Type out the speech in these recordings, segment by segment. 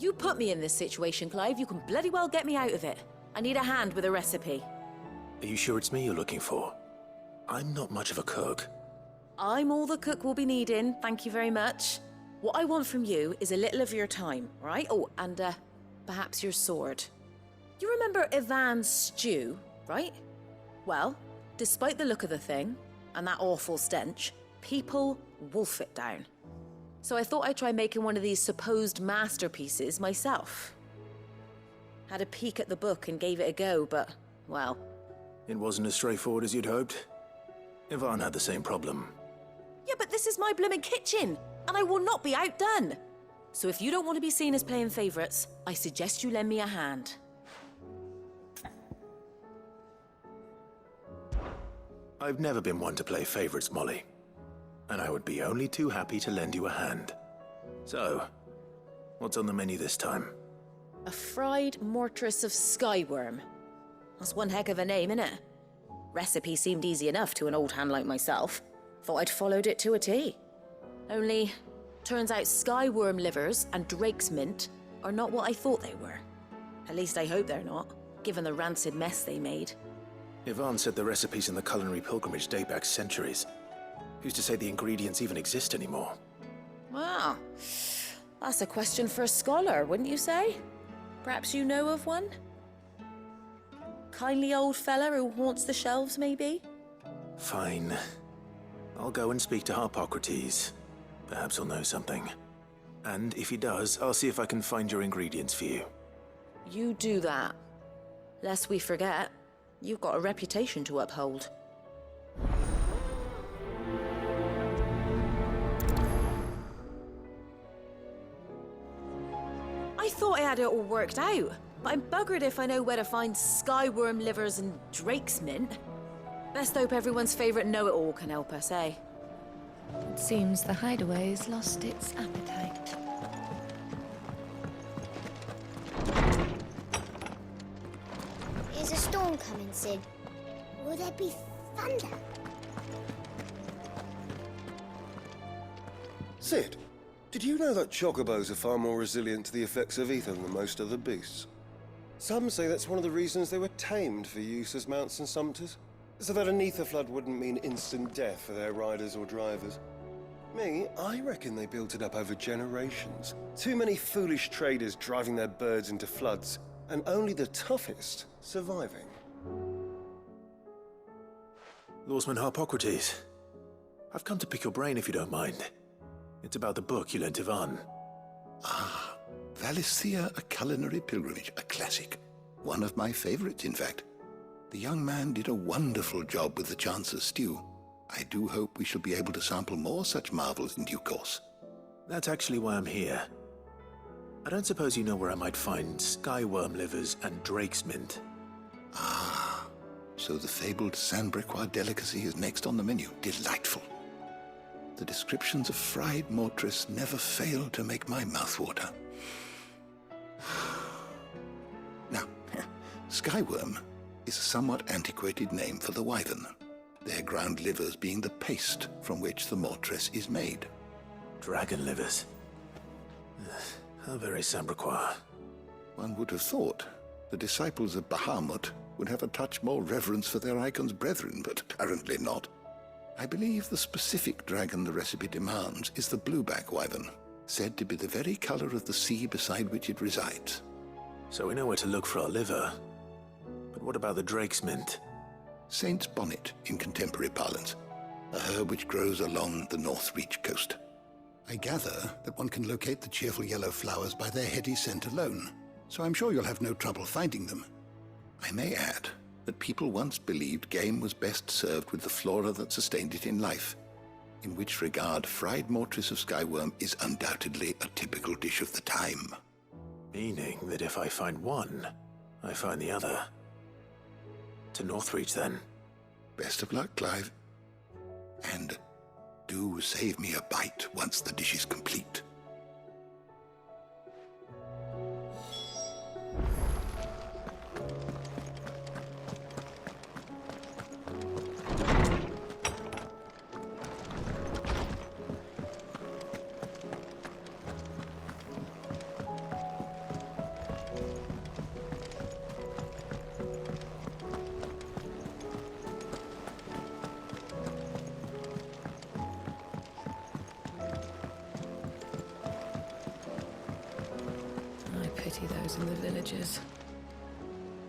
You put me in this situation, Clive. You can bloody well get me out of it. I need a hand with a recipe. Are you sure it's me you're looking for? I'm not much of a cook. I'm all the cook will be needing, thank you very much. What I want from you is a little of your time, right? Oh, and perhaps your sword. You remember Ivan's stew, right? Well, despite the look of the thing, and that awful stench, people wolf it down. So I thought I'd try making one of these supposed masterpieces myself. Had a peek at the book and gave it a go, but, well... It wasn't as straightforward as you'd hoped. Ivan had the same problem. Yeah, but this is my blooming kitchen, and I will not be outdone. So if you don't want to be seen as playing favourites, I suggest you lend me a hand. I've never been one to play favourites, Molly. And I would be only too happy to lend you a hand. So, what's on the menu this time? A fried mortress of skyworm. That's one heck of a name, innit? Recipe seemed easy enough to an old hand like myself. Thought I'd followed it to a T. Only, turns out skyworm livers and drake's mint are not what I thought they were. At least I hope they're not, given the rancid mess they made. Ivan said the recipes in the culinary pilgrimage date back centuries. Who's to say the ingredients even exist anymore? Wow. That's a question for a scholar, wouldn't you say? Perhaps you know of one? Kindly old fella who haunts the shelves, maybe? Fine. I'll go and speak to Hippocrates. Perhaps he'll know something. And if he does, I'll see if I can find your ingredients for you. You do that. Lest we forget, you've got a reputation to uphold. I thought I had it all worked out, but I'm buggered if I know where to find skyworm livers and drake's mint. Best hope everyone's favourite know-it-all can help us, eh? It seems the Hideaway's lost its appetite. Is a storm coming, Sid? Will there be thunder? Sid, did you know that chocobos are far more resilient to the effects of ether than most other beasts? Some say that's one of the reasons they were tamed for use as mounts and sumpters, so that an ether flood wouldn't mean instant death for their riders or drivers. Me, I reckon they built it up over generations. Too many foolish traders driving their birds into floods, and only the toughest surviving. Lawsman Hippocrates. I've come to pick your brain if you don't mind. It's about the book you lent Ivan. Ah, Valisthea, A Culinary Pilgrimage, a classic. One of my favorites, in fact. The young man did a wonderful job with the Chance's stew. I do hope we shall be able to sample more such marvels in due course. That's actually why I'm here. I don't suppose you know where I might find skyworm livers and drake's mint. Ah, so the fabled Sandbrequois delicacy is next on the menu. Delightful. The descriptions of fried mortress never fail to make my mouth water. Now, skyworm is a somewhat antiquated name for the wyvern, their ground livers being the paste from which the mortress is made. Dragon livers. How very Sandbrequois. One would have thought the disciples of Bahamut would have a touch more reverence for their icon's brethren, but apparently not. I believe the specific dragon the recipe demands is the blueback wyvern, said to be the very color of the sea beside which it resides. So we know where to look for our liver. But what about the drake's mint? Saint's bonnet in contemporary parlance, a herb which grows along the North Reach coast. I gather that one can locate the cheerful yellow flowers by their heady scent alone, so I'm sure you'll have no trouble finding them. I may add that people once believed game was best served with the flora that sustained it in life, in which regard fried mortress of skyworm is undoubtedly a typical dish of the time. Meaning that if I find one, I find the other. To Northreach, then. Best of luck, Clive. And do save me a bite once the dish is complete. pity those in the villages.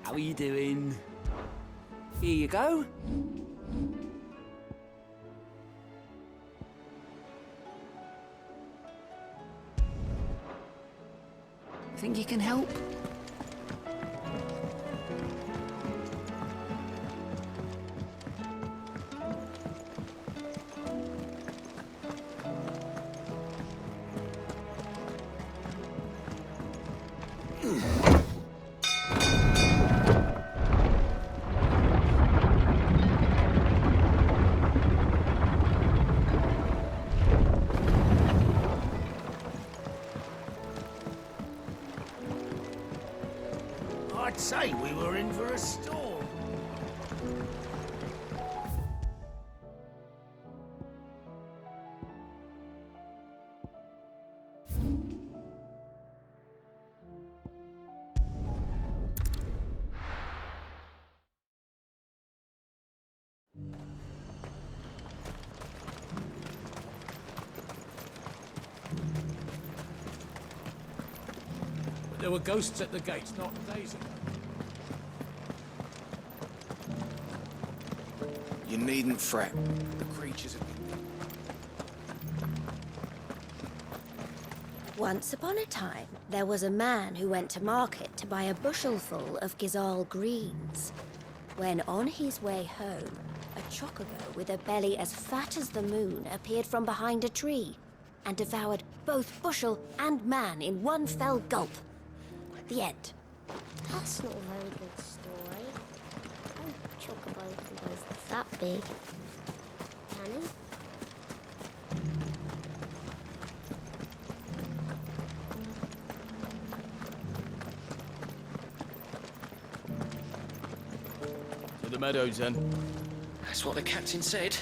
How are you doing? Here you go. Think you can help? I'd say we were in for a storm. But there were ghosts at the gates not days ago. You needn't fret. The creatures have been... Once upon a time, there was a man who went to market to buy a bushelful of Gizal greens. When on his way home, a chocobo with a belly as fat as the moon appeared from behind a tree and devoured both bushel and man in one fell gulp. The end. That's not a very good story. No chocobo can go that big. Can he? To the meadows, then. That's what the captain said.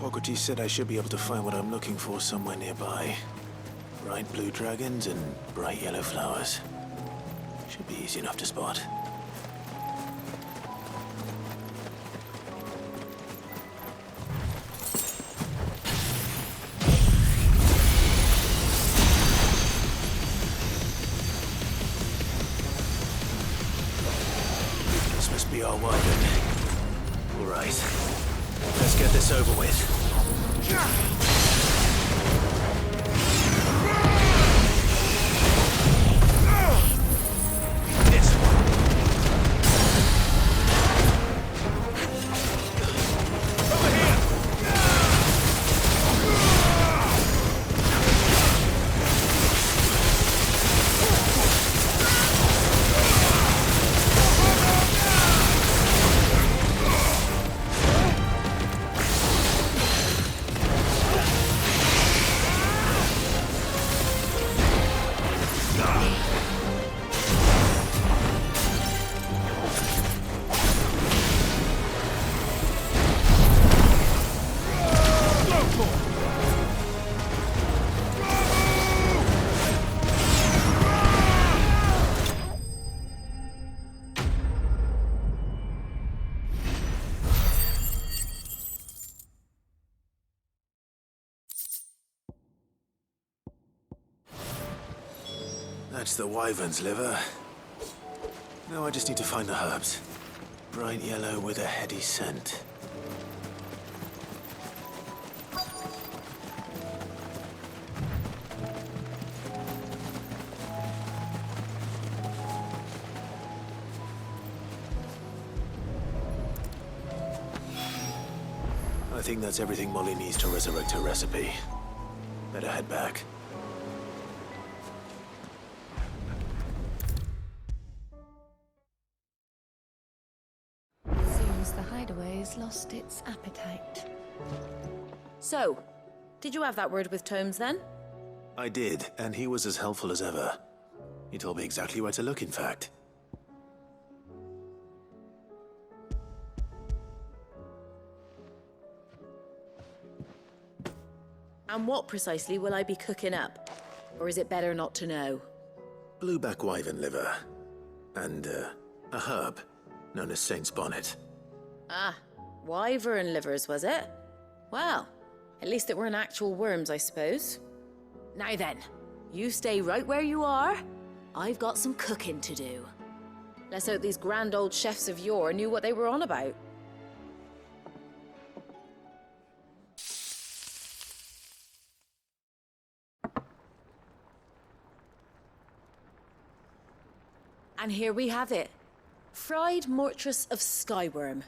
Hippocrates said I should be able to find what I'm looking for somewhere nearby. Bright blue dragons and bright yellow flowers. Should be easy enough to spot. This must be our wyvern. All right. Let's get this over with. This one. Over here! That's the wyvern's liver. Now I just need to find the herbs. Bright yellow with a heady scent. I think that's everything Molly needs to resurrect her recipe. Better head back. Hideaway's lost its appetite. So, did you have that word with Tomes then? I did, and he was as helpful as ever. He told me exactly where to look, in fact. And what precisely will I be cooking up? Or is it better not to know? Blueback wyvern liver. And, a herb known as Saint's Bonnet. Ah, wyvern livers, was it? Well, at least it weren't actual worms, I suppose. Now then, you stay right where you are. I've got some cooking to do. Let's hope these grand old chefs of yore knew what they were on about. And here we have it. Fried mortress of skyworm.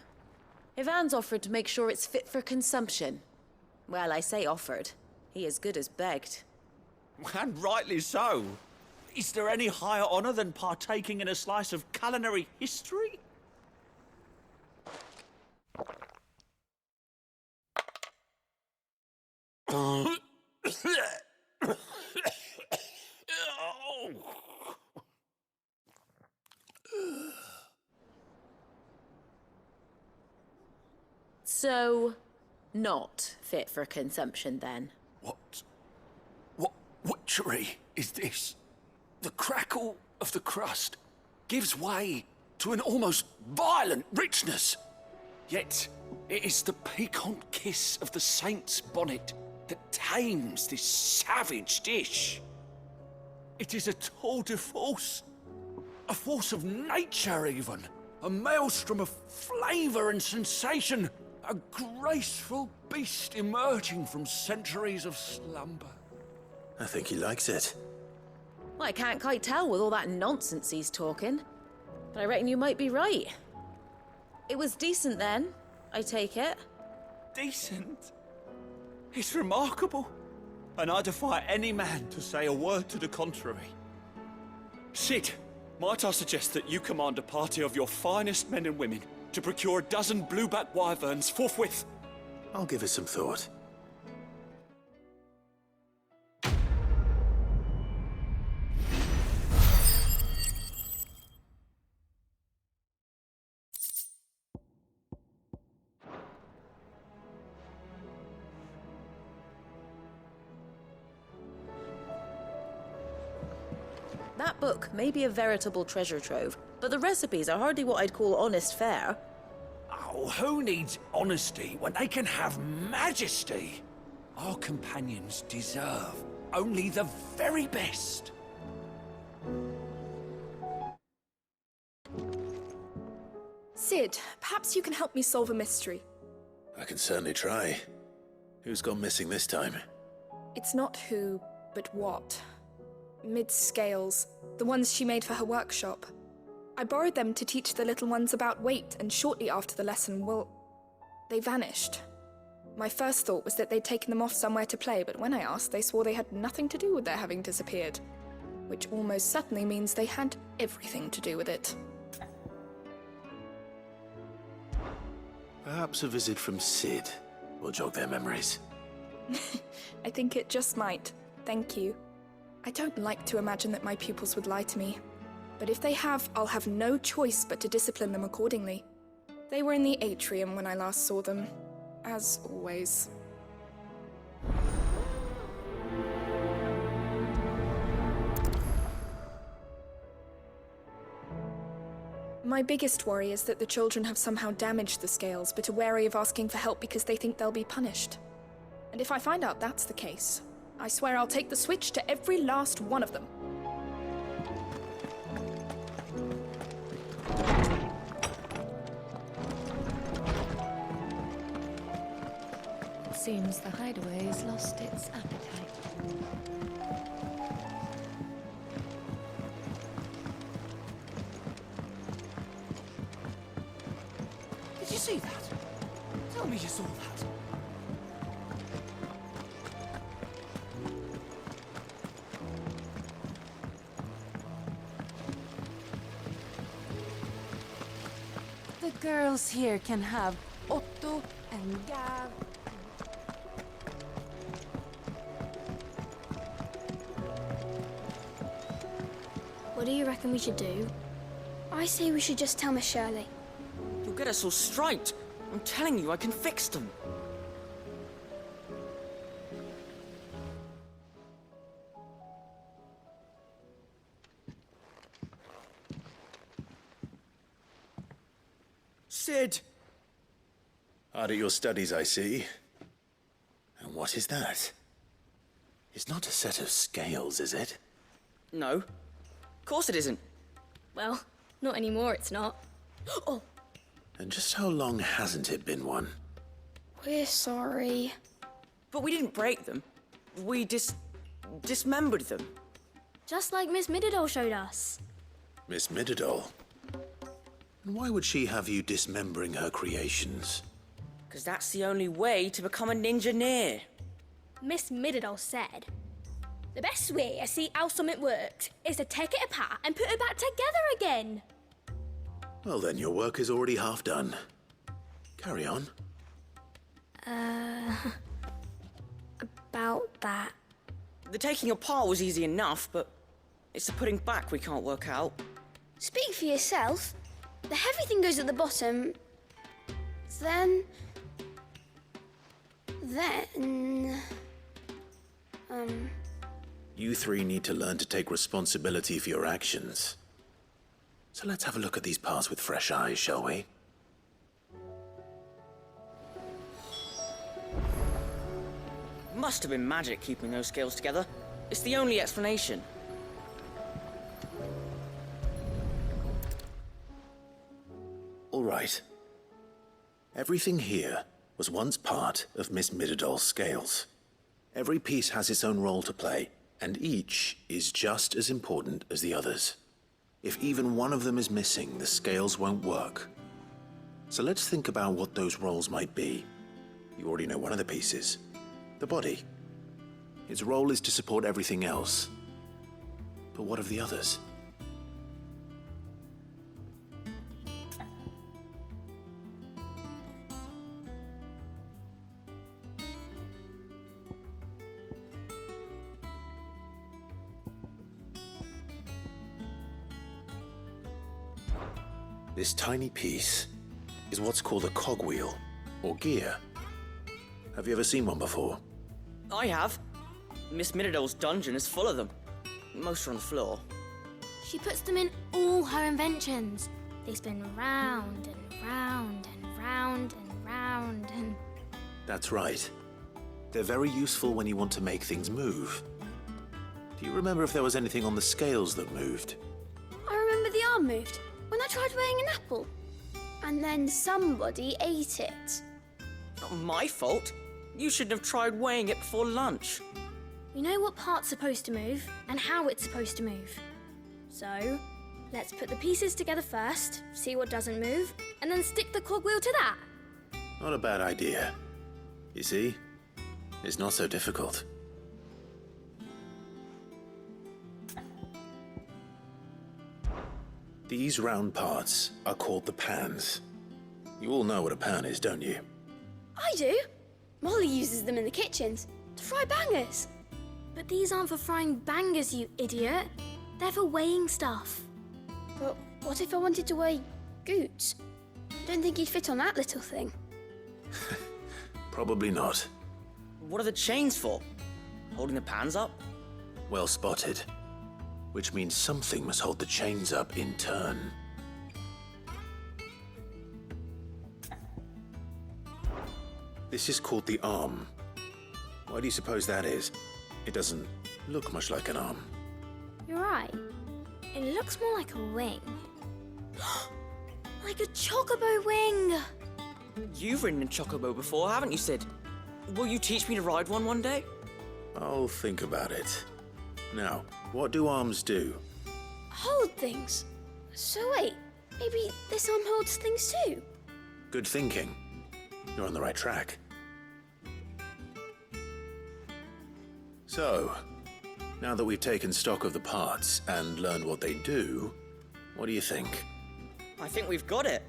Ivan's offered to make sure it's fit for consumption. Well, I say offered. He as good as begged. And rightly so. Is there any higher honor than partaking in a slice of culinary history? So, not fit for consumption then? What witchery is this? The crackle of the crust gives way to an almost violent richness. Yet, it is the piquant kiss of the saint's bonnet that tames this savage dish. It is a tour de force, a force of nature even, a maelstrom of flavour and sensation, a graceful beast emerging from centuries of slumber. I think he likes it. Well, I can't quite tell with all that nonsense he's talking. But I reckon you might be right. It was decent then, I take it. Decent? It's remarkable. And I defy any man to say a word to the contrary. Sid, might I suggest that you command a party of your finest men and women to procure a dozen blueback wyverns forthwith? I'll give it some thought. That book may be a veritable treasure trove, but the recipes are hardly what I'd call honest fare. Oh, who needs honesty when they can have majesty? Our companions deserve only the very best. Sid, perhaps you can help me solve a mystery. I can certainly try. Who's gone missing this time? It's not who, but what. Mid's scales, the ones she made for her workshop. I borrowed them to teach the little ones about weight, and shortly after the lesson, well, they vanished. My first thought was that they'd taken them off somewhere to play, but when I asked, they swore they had nothing to do with their having disappeared. Which almost certainly means they had everything to do with it. Perhaps a visit from Sid will jog their memories. I think it just might. Thank you. I don't like to imagine that my pupils would lie to me. But if they have, I'll have no choice but to discipline them accordingly. They were in the atrium when I last saw them, as always. My biggest worry is that the children have somehow damaged the scales, but are wary of asking for help because they think they'll be punished. And if I find out that's the case, I swear I'll take the switch to every last one of them. Seems the Hideaway's lost its appetite. Did you see that? Tell me you saw that. The girls here can have Otto and Gav. What do you reckon we should do? I say we should just tell Miss Shirley. You'll get us all straight. I'm telling you, I can fix them. Sid! Hard at your studies, I see. And what is that? It's not a set of scales, is it? No. Of course it isn't. Well, not anymore, it's not. Oh, And just how long hasn't it been one? we're sorry. But we didn't break them. We dismembered them. Just like Miss Middledore showed us. Miss Middledore? And why would she have you dismembering her creations? Because that's the only way to become a ninja-neer. Miss Middledore said, the best way to see how something works is to take it apart and put it back together again. Well then, your work is already half done. Carry on. About that. The taking apart was easy enough, but it's the putting back we can't work out. Speak for yourself. The heavy thing goes at the bottom. Then... You three need to learn to take responsibility for your actions. So let's have a look at these parts with fresh eyes, shall we? Must have been magic keeping those scales together. It's the only explanation. All right. Everything here was once part of Miss Middledor's scales. Every piece has its own role to play, and each is just as important as the others. If even one of them is missing, the scales won't work. So let's think about what those roles might be. You already know one of the pieces. The body. Its role is to support everything else. But what of the others? This tiny piece is what's called a cogwheel, or gear. Have you ever seen one before? I have. Miss Middledore's dungeon is full of them. Most are on the floor. she puts them in all her inventions. They spin round and round and round and round and... That's right. They're very useful when you want to make things move. Do you remember if there was anything on the scales that moved? I remember the arm moved when I tried weighing an apple. And then somebody ate it. Not my fault. You shouldn't have tried weighing it before lunch. We know what part's supposed to move and how it's supposed to move. So, let's put the pieces together first, see what doesn't move, and then stick the cogwheel to that. Not a bad idea. You see? It's not so difficult. These round parts are called the pans. You all know what a pan is, don't you? I do. Molly uses them in the kitchens to fry bangers. But these aren't for frying bangers, you idiot. They're for weighing stuff. But what if I wanted to weigh Goots? I don't think he'd fit on that little thing. Probably not. What are the chains for? Holding the pans up? Well spotted. Which means something must hold the chains up in turn. This is called the arm. Why do you suppose that is? It doesn't look much like an arm. You're right. It looks more like a wing. Like a chocobo wing! You've ridden a chocobo before, haven't you, Sid? Will you teach me to ride one day? I'll think about it. Now, what do arms do? Hold things. So wait, maybe this arm holds things too? Good thinking. You're on the right track. So, now that we've taken stock of the parts and learned what they do, what do you think? I think we've got it.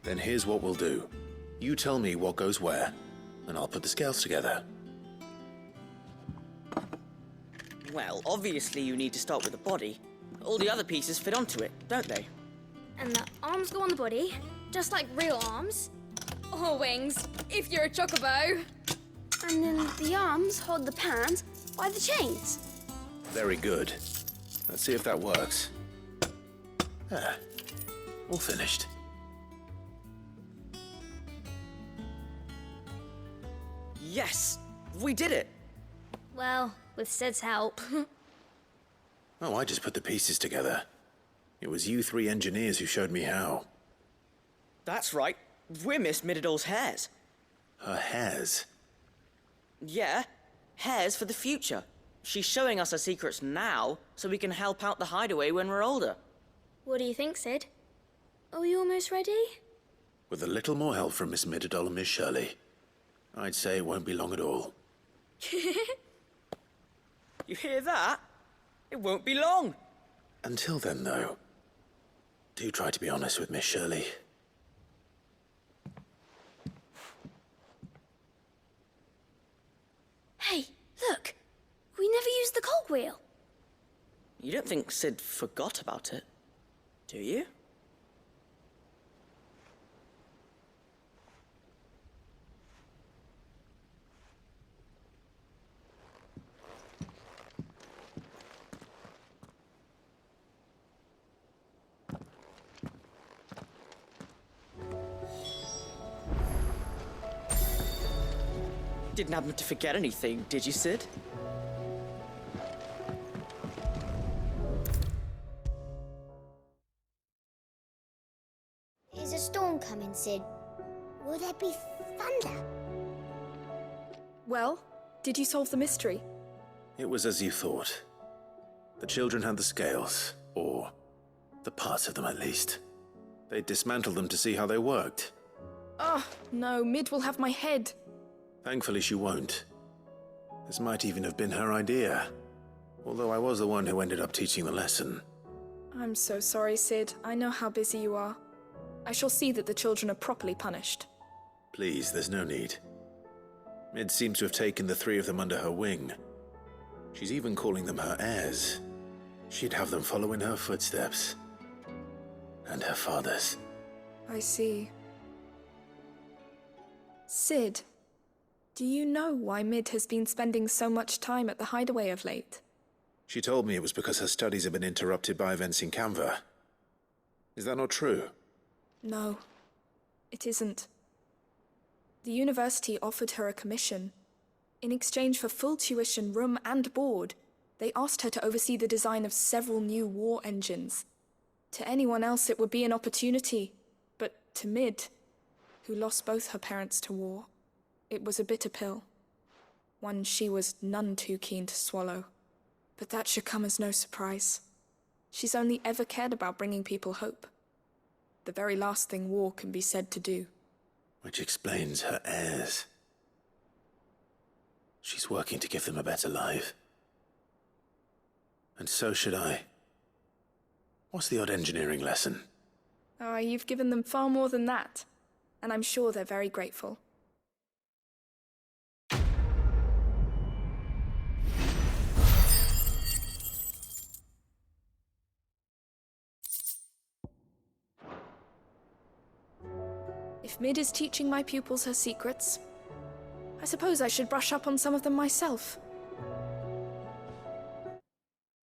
Then here's what we'll do. You tell me what goes where, and I'll put the scales together. Well, obviously you need to start with the body. All the other pieces fit onto it, don't they? And the arms go on the body, just like real arms. Or wings, if you're a chocobo. And then the arms hold the pans by the chains. Very good. Let's see if that works. Ah, all finished. Yes! We did it! Well, with Sid's help. Oh, I just put the pieces together. It was you three engineers who showed me how. That's right. We're Miss Mididol's hairs. Her hairs? Yeah, hairs for the future. She's showing us her secrets now, so we can help out the Hideaway when we're older. What do you think, Sid? Are we almost ready? With a little more help from Miss Mididol and Miss Shirley, I'd say it won't be long at all. You hear that? It won't be long. Until then, though, do try to be honest with Miss Shirley. Hey, look! We never used the cogwheel. You don't think Sid forgot about it, do you? Didn't happen to forget anything, did you, Sid? Is a storm coming, Sid? Will there be thunder? Well, did you solve the mystery? It was as you thought. The children had the scales, or the parts of them at least. They dismantled them to see how they worked. Oh, no, Mid will have my head. Thankfully she won't. This might even have been her idea. Although I was the one who ended up teaching the lesson. I'm so sorry, Sid. I know how busy you are. I shall see that the children are properly punished. Please, there's no need. Mid seems to have taken the three of them under her wing. She's even calling them her heirs. She'd have them follow in her footsteps. And her father's. I see. Sid, do you know why Mid has been spending so much time at the Hideaway of late? She told me it was because her studies have been interrupted by events in Canva. Is that not true? No, it isn't. The university offered her a commission. In exchange for full tuition, room and board, they asked her to oversee the design of several new war engines. To anyone else it would be an opportunity, but to Mid, who lost both her parents to war, it was a bitter pill. One she was none too keen to swallow. But that should come as no surprise. She's only ever cared about bringing people hope. The very last thing war can be said to do. Which explains her heirs. She's working to give them a better life. And so should I. What's the odd engineering lesson? Ah, you've given them far more than that. And I'm sure they're very grateful. If Mid is teaching my pupils her secrets, I suppose I should brush up on some of them myself.